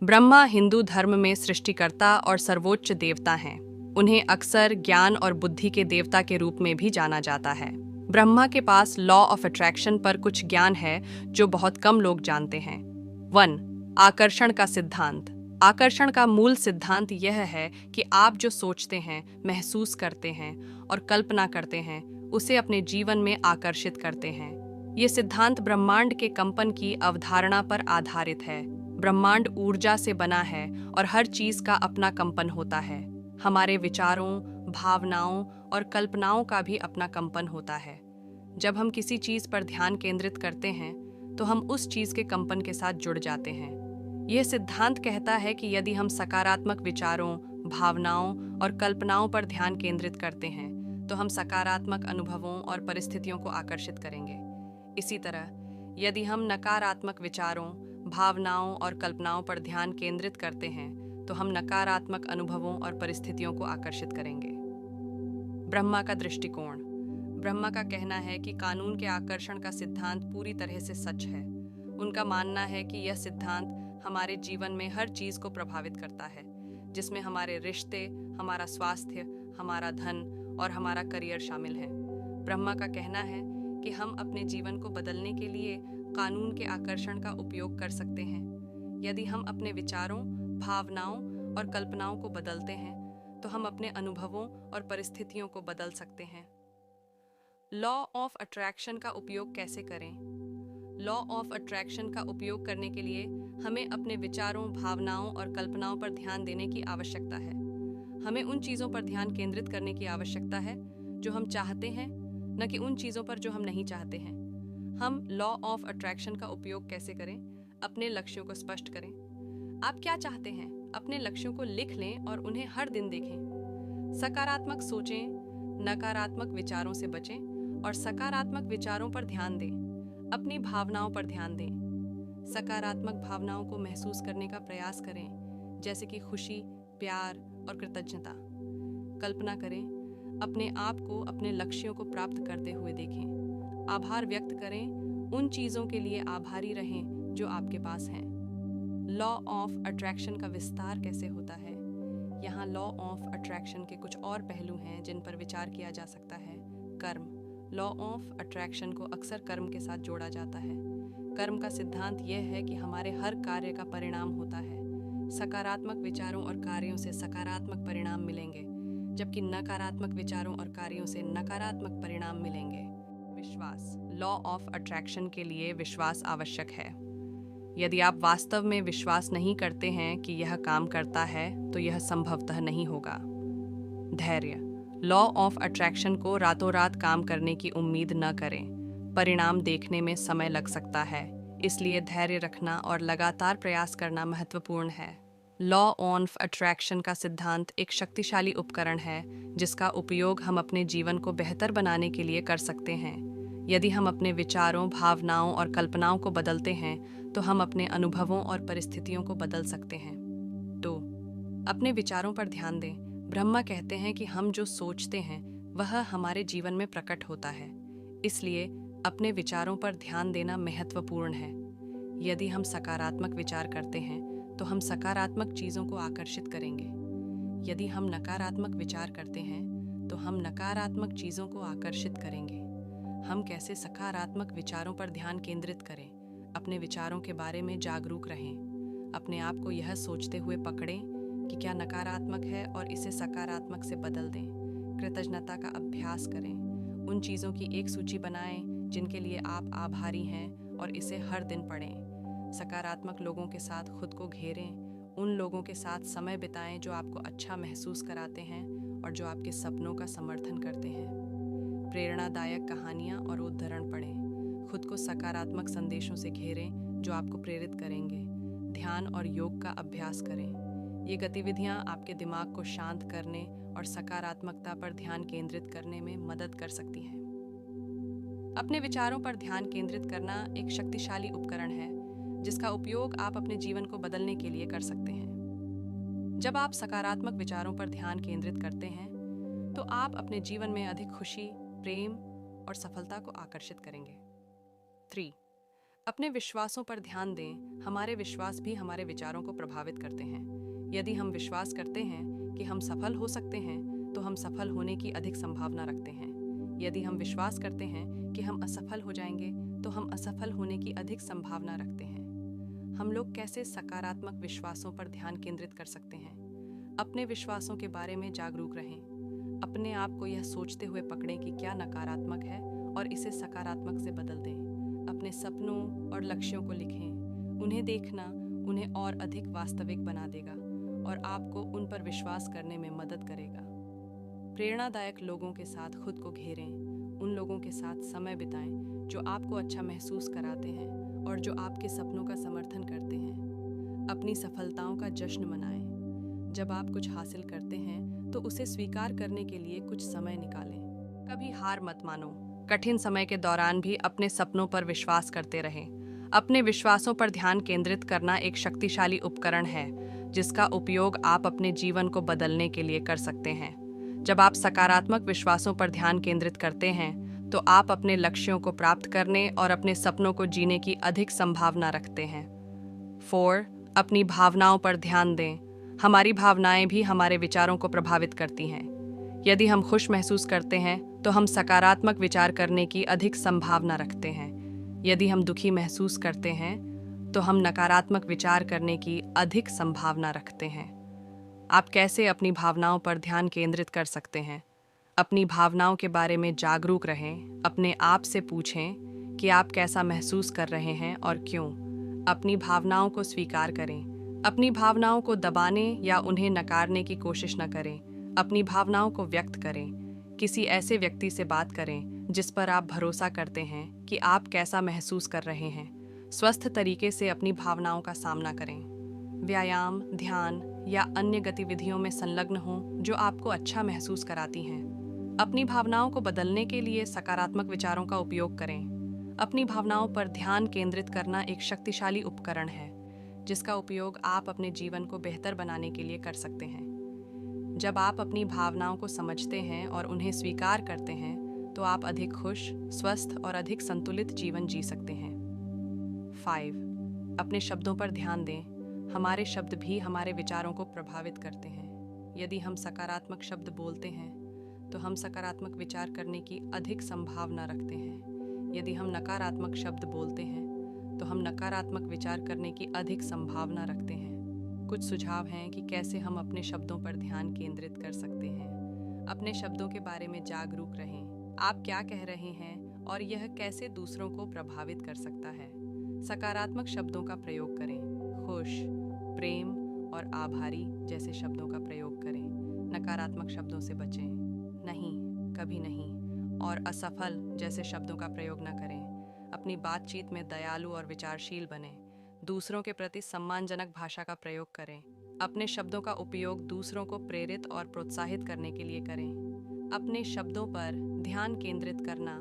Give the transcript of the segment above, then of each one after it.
ब्रह्मा हिंदू धर्म में सृष्टिकर्ता और सर्वोच्च देवता हैं। उन्हें अक्सर ज्ञान और बुद्धि के देवता के रूप में भी जाना जाता है। ब्रह्मा के पास लॉ ऑफ अट्रैक्शन पर कुछ ज्ञान है जो बहुत कम लोग जानते हैं। 1. आकर्षण का सिद्धांत। आकर्षण का मूल सिद्धांत यह है कि आप जो सोचते हैं, महसूस करते हैं और कल्पना करते हैं, उसे अपने जीवन में आकर्षित करते हैं। ये सिद्धांत ब्रह्मांड के कंपन की अवधारणा पर आधारित है। ब्रह्मांड ऊर्जा से बना है और हर चीज का अपना कंपन होता है। हमारे विचारों, भावनाओं और कल्पनाओं का भी अपना कंपन होता है। जब हम किसी चीज पर ध्यान केंद्रित करते हैं, तो हम उस चीज के कंपन के साथ जुड़ जाते हैं। यह सिद्धांत कहता है कि यदि हम सकारात्मक विचारों, भावनाओं और कल्पनाओं पर ध्यान केंद्रित करते हैं, तो हम सकारात्मक अनुभवों और परिस्थितियों को आकर्षित करेंगे। इसी तरह, यदि हम नकारात्मक विचारों, भावनाओं और कल्पनाओं पर ध्यान केंद्रित करते हैं, तो हम नकारात्मक अनुभवों और परिस्थितियों को आकर्षित करेंगे। ब्रह्मा का दृष्टिकोण। ब्रह्मा का कहना है कि कानून के आकर्षण का सिद्धांत पूरी तरह से सच है। उनका मानना है कि यह सिद्धांत हमारे जीवन में हर चीज को प्रभावित करता है, जिसमें हमारे रिश्ते, हमारा स्वास्थ्य, हमारा धन और हमारा करियर शामिल है। ब्रह्मा का कहना है कि हम अपने जीवन को बदलने के लिए कानून के आकर्षण का उपयोग कर सकते हैं। यदि हम अपने विचारों, भावनाओं और कल्पनाओं को बदलते हैं, तो हम अपने अनुभवों और परिस्थितियों को बदल सकते हैं। लॉ ऑफ अट्रैक्शन का उपयोग कैसे करें? लॉ ऑफ अट्रैक्शन का उपयोग करने के लिए हमें अपने विचारों, भावनाओं और कल्पनाओं पर ध्यान देने की आवश्यकता है। हमें उन चीज़ों पर ध्यान केंद्रित करने की आवश्यकता है जो हम चाहते हैं, न कि उन चीज़ों पर जो हम नहीं चाहते हैं। हम लॉ ऑफ अट्रैक्शन का उपयोग कैसे करें? अपने लक्ष्यों को स्पष्ट करें। आप क्या चाहते हैं? अपने लक्ष्यों को लिख लें और उन्हें हर दिन देखें। सकारात्मक सोचें, नकारात्मक विचारों से बचें और सकारात्मक विचारों पर ध्यान दें। अपनी भावनाओं पर ध्यान दें। सकारात्मक भावनाओं को महसूस करने का प्रयास करें, जैसे कि खुशी, प्यार और कृतज्ञता। कल्पना करें, अपने आप को अपने लक्ष्यों को प्राप्त करते हुए देखें। आभार व्यक्त करें, उन चीज़ों के लिए आभारी रहें जो आपके पास हैं। लॉ ऑफ अट्रैक्शन का विस्तार कैसे होता है? यहाँ लॉ ऑफ अट्रैक्शन के कुछ और पहलू हैं जिन पर विचार किया जा सकता है। कर्म। लॉ ऑफ अट्रैक्शन को अक्सर कर्म के साथ जोड़ा जाता है। कर्म का सिद्धांत यह है कि हमारे हर कार्य का परिणाम होता है। सकारात्मक विचारों और कार्यों से सकारात्मक परिणाम मिलेंगे, जबकि नकारात्मक विचारों और कार्यों से नकारात्मक परिणाम मिलेंगे। विश्वास। लॉ ऑफ अट्रैक्शन के लिए विश्वास आवश्यक है। यदि आप वास्तव में विश्वास नहीं करते हैं कि यह काम करता है, तो यह संभवतः नहीं होगा। धैर्य। लॉ ऑफ अट्रैक्शन को रातों रात काम करने की उम्मीद न करें। परिणाम देखने में समय लग सकता है, इसलिए धैर्य रखना और लगातार प्रयास करना महत्वपूर्ण है। लॉ ऑफ अट्रैक्शन का सिद्धांत एक शक्तिशाली उपकरण है जिसका उपयोग हम अपने जीवन को बेहतर बनाने के लिए कर सकते हैं। यदि हम अपने विचारों, भावनाओं और कल्पनाओं को बदलते हैं, तो हम अपने अनुभवों और परिस्थितियों को बदल सकते हैं। 2. अपने विचारों पर ध्यान दें। ब्रह्मा कहते हैं कि हम जो सोचते हैं वह हमारे जीवन में प्रकट होता है, इसलिए अपने विचारों पर ध्यान देना महत्वपूर्ण है। यदि हम सकारात्मक विचार करते हैं, तो हम सकारात्मक चीज़ों को आकर्षित करेंगे। यदि हम नकारात्मक विचार करते हैं, तो हम नकारात्मक चीज़ों को आकर्षित करेंगे। हम कैसे सकारात्मक विचारों पर ध्यान केंद्रित करें? अपने विचारों के बारे में जागरूक रहें। अपने आप को यह सोचते हुए पकड़ें कि क्या नकारात्मक है और इसे सकारात्मक से बदल दें। कृतज्ञता का अभ्यास करें। उन चीज़ों की एक सूची बनाएं जिनके लिए आप आभारी हैं और इसे हर दिन पढ़ें। सकारात्मक लोगों के साथ खुद को घेरें। उन लोगों के साथ समय बिताएं जो आपको अच्छा महसूस कराते हैं और जो आपके सपनों का समर्थन करते हैं। प्रेरणादायक कहानियाँ और उद्धरण पढ़ें। खुद को सकारात्मक संदेशों से घेरें जो आपको प्रेरित करेंगे। ध्यान और योग का अभ्यास करें। ये गतिविधियाँ आपके दिमाग को शांत करने और सकारात्मकता पर ध्यान केंद्रित करने में मदद कर सकती हैं। अपने विचारों पर ध्यान केंद्रित करना एक शक्तिशाली उपकरण है जिसका उपयोग आप अपने जीवन को बदलने के लिए कर सकते हैं। जब आप सकारात्मक विचारों पर ध्यान केंद्रित करते हैं, तो आप अपने जीवन में अधिक खुशी, प्रेम और सफलता को आकर्षित करेंगे। 3. अपने विश्वासों पर ध्यान दें। हमारे विश्वास भी हमारे विचारों को प्रभावित करते हैं। यदि हम विश्वास करते हैं कि हम सफल हो सकते हैं, तो हम सफल होने की अधिक संभावना रखते हैं। यदि हम विश्वास करते हैं कि हम असफल हो जाएंगे, तो हम असफल होने की अधिक संभावना रखते हैं। हम लोग कैसे सकारात्मक विश्वासों पर ध्यान केंद्रित कर सकते हैं? अपने विश्वासों के बारे में जागरूक रहें। अपने आप को यह सोचते हुए पकड़ें कि क्या नकारात्मक है और इसे सकारात्मक से बदल दें। अपने सपनों और लक्ष्यों को लिखें। उन्हें देखना उन्हें और अधिक वास्तविक बना देगा और आपको उन पर विश्वास करने में मदद करेगा। प्रेरणादायक लोगों के साथ खुद को घेरें। उन लोगों के साथ समय बिताएं जो आपको अच्छा महसूस कराते हैं और जो आपके सपनों का समर्थन करते हैं। अपनी सफलताओं का जश्न मनाएं। जब आप कुछ हासिल करते हैं तो उसे स्वीकार करने के लिए कुछ समय निकालें। कभी हार मत मानो। कठिन समय के दौरान भी अपने सपनों पर विश्वास करते रहें। अपने विश्वासों पर ध्यान केंद्रित करना एक शक्तिशाली उपकरण है जिसका उपयोग आप अपने जीवन को बदलने के लिए कर सकते हैं। जब आप सकारात्मक विश्वासों पर ध्यान केंद्रित करते हैं तो आप अपने लक्ष्यों को प्राप्त करने और अपने सपनों को जीने की अधिक संभावना रखते हैं। 4. अपनी भावनाओं पर ध्यान दें। हमारी भावनाएं भी हमारे विचारों को प्रभावित करती हैं। यदि हम खुश महसूस करते हैं तो हम सकारात्मक विचार करने की अधिक संभावना रखते हैं। यदि हम दुखी महसूस करते हैं तो हम नकारात्मक विचार करने की अधिक संभावना रखते हैं। आप कैसे अपनी भावनाओं पर ध्यान केंद्रित कर सकते हैं? अपनी भावनाओं के बारे में जागरूक रहें। अपने आप से पूछें कि आप कैसा महसूस कर रहे हैं और क्यों। अपनी भावनाओं को स्वीकार करें। अपनी भावनाओं को दबाने या उन्हें नकारने की कोशिश न करें। अपनी भावनाओं को व्यक्त करें। किसी ऐसे व्यक्ति से बात करें जिस पर आप भरोसा करते हैं कि आप कैसा महसूस कर रहे हैं। स्वस्थ तरीके से अपनी भावनाओं का सामना करें। व्यायाम, ध्यान या अन्य गतिविधियों में संलग्न हों जो आपको अच्छा महसूस कराती हैं। अपनी भावनाओं को बदलने के लिए सकारात्मक विचारों का उपयोग करें। अपनी भावनाओं पर ध्यान केंद्रित करना एक शक्तिशाली उपकरण है जिसका उपयोग आप अपने जीवन को बेहतर बनाने के लिए कर सकते हैं। जब आप अपनी भावनाओं को समझते हैं और उन्हें स्वीकार करते हैं तो आप अधिक खुश, स्वस्थ और अधिक संतुलित जीवन जी सकते हैं। 5. अपने शब्दों पर ध्यान दें। हमारे शब्द भी हमारे विचारों को प्रभावित करते हैं। यदि हम सकारात्मक शब्द बोलते हैं तो हम सकारात्मक विचार करने की अधिक संभावना रखते हैं। यदि हम नकारात्मक शब्द बोलते हैं तो हम नकारात्मक विचार करने की अधिक संभावना रखते हैं। कुछ सुझाव हैं कि कैसे हम अपने शब्दों पर ध्यान केंद्रित कर सकते हैं। अपने शब्दों के बारे में जागरूक रहें। आप क्या कह रहे हैं और यह कैसे दूसरों को प्रभावित कर सकता है। सकारात्मक शब्दों का प्रयोग करें। खुश, प्रेम और आभारी जैसे शब्दों का प्रयोग करें। नकारात्मक शब्दों से बचें। नहीं, कभी नहीं और असफल जैसे शब्दों का प्रयोग न करें। अपनी बातचीत में दयालु और विचारशील बनें। दूसरों के प्रति सम्मानजनक भाषा का प्रयोग करें। अपने शब्दों का उपयोग दूसरों को प्रेरित और प्रोत्साहित करने के लिए करें। अपने शब्दों पर ध्यान केंद्रित करना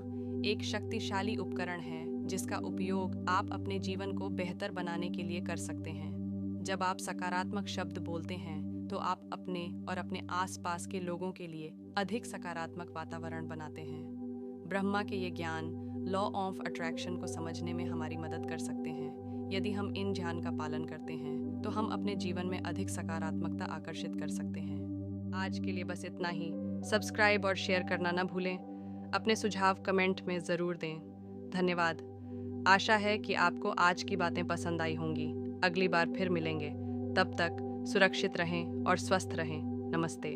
एक शक्तिशाली उपकरण है जिसका उपयोग आप अपने जीवन को बेहतर बनाने के लिए कर सकते हैं। जब आप सकारात्मक शब्द बोलते हैं तो आप अपने और अपने आसपास के लोगों के लिए अधिक सकारात्मक वातावरण बनाते हैं। ब्रह्मा के ये ज्ञान लॉ ऑफ अट्रैक्शन को समझने में हमारी मदद कर सकते हैं। यदि हम इन ध्यान का पालन करते हैं तो हम अपने जीवन में अधिक सकारात्मकता आकर्षित कर सकते हैं। आज के लिए बस इतना ही। सब्सक्राइब और शेयर करना न भूलें। अपने सुझाव कमेंट में ज़रूर दें। धन्यवाद। आशा है कि आपको आज की बातें पसंद आई होंगी। अगली बार फिर मिलेंगे। तब तक सुरक्षित रहें और स्वस्थ रहें। नमस्ते।